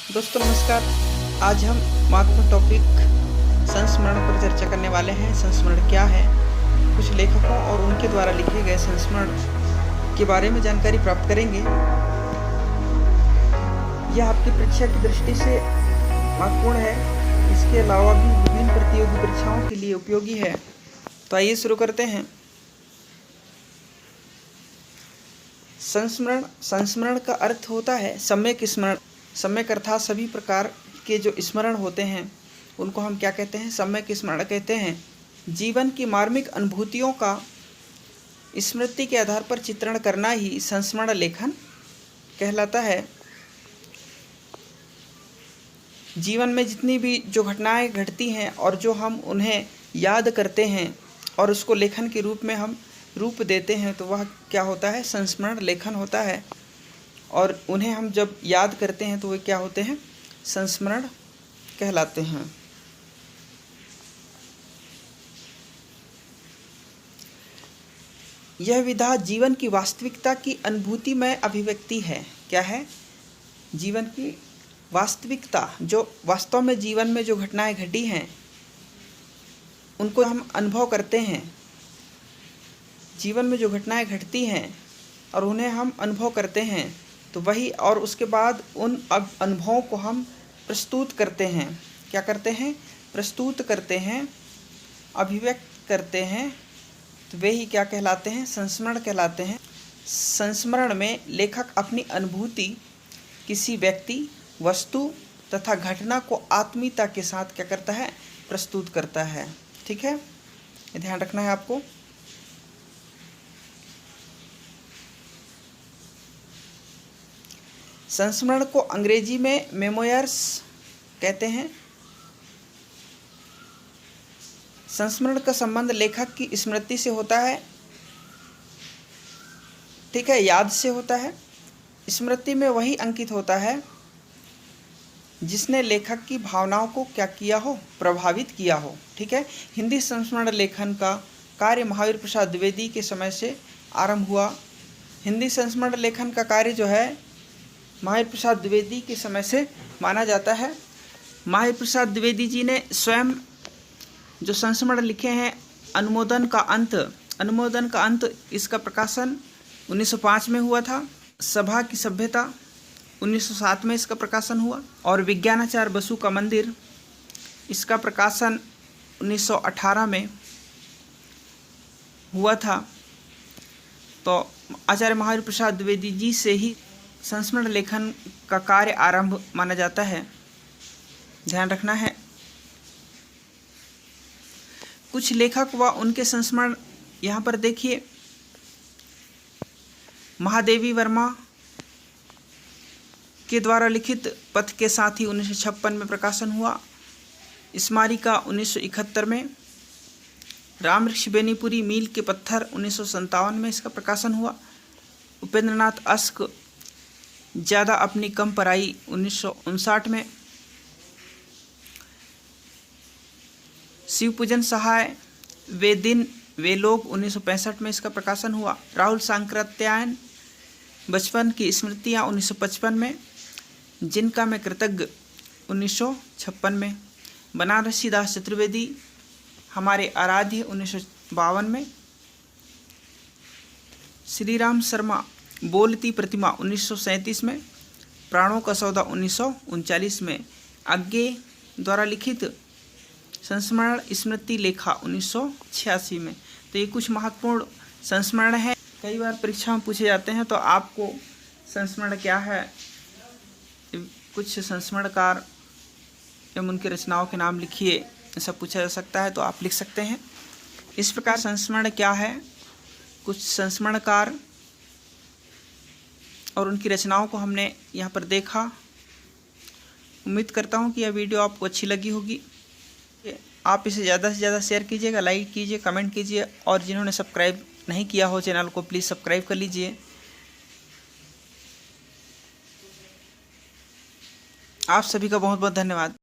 दोस्तों नमस्कार। आज हम महत्वपूर्ण टॉपिक संस्मरण पर चर्चा करने वाले हैं। संस्मरण क्या है, कुछ लेखकों और उनके द्वारा लिखे गए संस्मरण के बारे में जानकारी प्राप्त करेंगे। यह आपकी परीक्षा की दृष्टि से महत्वपूर्ण है। इसके अलावा भी विभिन्न प्रतियोगी परीक्षाओं के लिए उपयोगी है। तो आइए शुरू करते हैं। संस्मरण का अर्थ होता है सम्यक स्मरण। सम्यक अर्थात सभी प्रकार के जो स्मरण होते हैं उनको हम क्या कहते हैं, सम्यक स्मरण कहते हैं। जीवन की मार्मिक अनुभूतियों का स्मृति के आधार पर चित्रण करना ही संस्मरण लेखन कहलाता है। जीवन में जितनी भी जो घटनाएं घटती हैं और जो हम उन्हें याद करते हैं और उसको लेखन के रूप में हम रूप देते हैं, तो वह क्या होता है, संस्मरण लेखन होता है। और उन्हें हम जब याद करते हैं तो वे क्या होते हैं, संस्मरण कहलाते हैं। यह विधा जीवन की वास्तविकता की अनुभूति में अभिव्यक्ति है। क्या है, जीवन की वास्तविकता, जो वास्तव में जीवन में जो घटनाएं घटी हैं उनको हम अनुभव करते हैं। जीवन में जो घटनाएं घटती हैं और उन्हें हम अनुभव करते हैं, तो वही, और उसके बाद उन अनुभवों को हम प्रस्तुत करते हैं। क्या करते हैं, प्रस्तुत करते हैं, अभिव्यक्त करते हैं, तो वे ही क्या कहलाते हैं, संस्मरण कहलाते हैं। संस्मरण में लेखक अपनी अनुभूति किसी व्यक्ति, वस्तु तथा घटना को आत्मीयता के साथ क्या करता है, प्रस्तुत करता है। ठीक है, ये ध्यान रखना है आपको। संस्मरण को अंग्रेजी में मेमोयर्स कहते हैं। संस्मरण का संबंध लेखक की स्मृति से होता है, ठीक है, याद से होता है। स्मृति में वही अंकित होता है जिसने लेखक की भावनाओं को क्या किया हो, प्रभावित किया हो। ठीक है, हिंदी संस्मरण लेखन का कार्य महावीर प्रसाद द्विवेदी के समय से आरंभ हुआ। हिंदी संस्मरण लेखन का कार्य जो है महावीर प्रसाद द्विवेदी के समय से माना जाता है। महावीर प्रसाद द्विवेदी जी ने स्वयं जो संस्मरण लिखे हैं, अनुमोदन का अंत, इसका प्रकाशन 1905 में हुआ था। सभा की सभ्यता 1907 में इसका प्रकाशन हुआ। और विज्ञानाचार्य बसु का मंदिर, इसका प्रकाशन 1918 में हुआ था। तो आचार्य महावीर प्रसाद द्विवेदी जी से ही संस्मरण लेखन का कार्य आरंभ माना जाता है, ध्यान रखना है। कुछ लेखक व उनके संस्मरण यहाँ पर देखिए। महादेवी वर्मा के द्वारा लिखित पथ के साथी 1956 में प्रकाशन हुआ। स्मारिका 1971 में। रामऋषि बेनीपुरी मील के पत्थर 1957 में इसका प्रकाशन हुआ। उपेंद्रनाथ अस्क ज़्यादा अपनी कम पराई 1959 में। शिवपूजन सहाय वे दिन वे लोग 1965 में इसका प्रकाशन हुआ। राहुल सांकृत्यायन बचपन की स्मृतियाँ 1955 में। जिनका मैं कृतज्ञ 1956 में। बनारसी दास चतुर्वेदी हमारे आराध्य 1952 में। श्री राम शर्मा बोलती प्रतिमा 1937 में। प्राणों का सौदा 1939 में। आज्ञे द्वारा लिखित संस्मरण स्मृति लेखा 1986 में। तो ये कुछ महत्वपूर्ण संस्मरण है, कई बार परीक्षा में पूछे जाते हैं। तो आपको संस्मरण क्या है, कुछ संस्मरणकार एवं उनकी रचनाओं के नाम लिखिए, ऐसा पूछा जा सकता है, तो आप लिख सकते हैं। इस प्रकार संस्मरण क्या है, कुछ संस्मरणकार और उनकी रचनाओं को हमने यहाँ पर देखा। उम्मीद करता हूँ कि यह वीडियो आपको अच्छी लगी होगी। आप इसे ज़्यादा से ज़्यादा शेयर कीजिएगा, लाइक कीजिए, कमेंट कीजिए, और जिन्होंने सब्सक्राइब नहीं किया हो चैनल को प्लीज़ सब्सक्राइब कर लीजिए। आप सभी का बहुत बहुत धन्यवाद।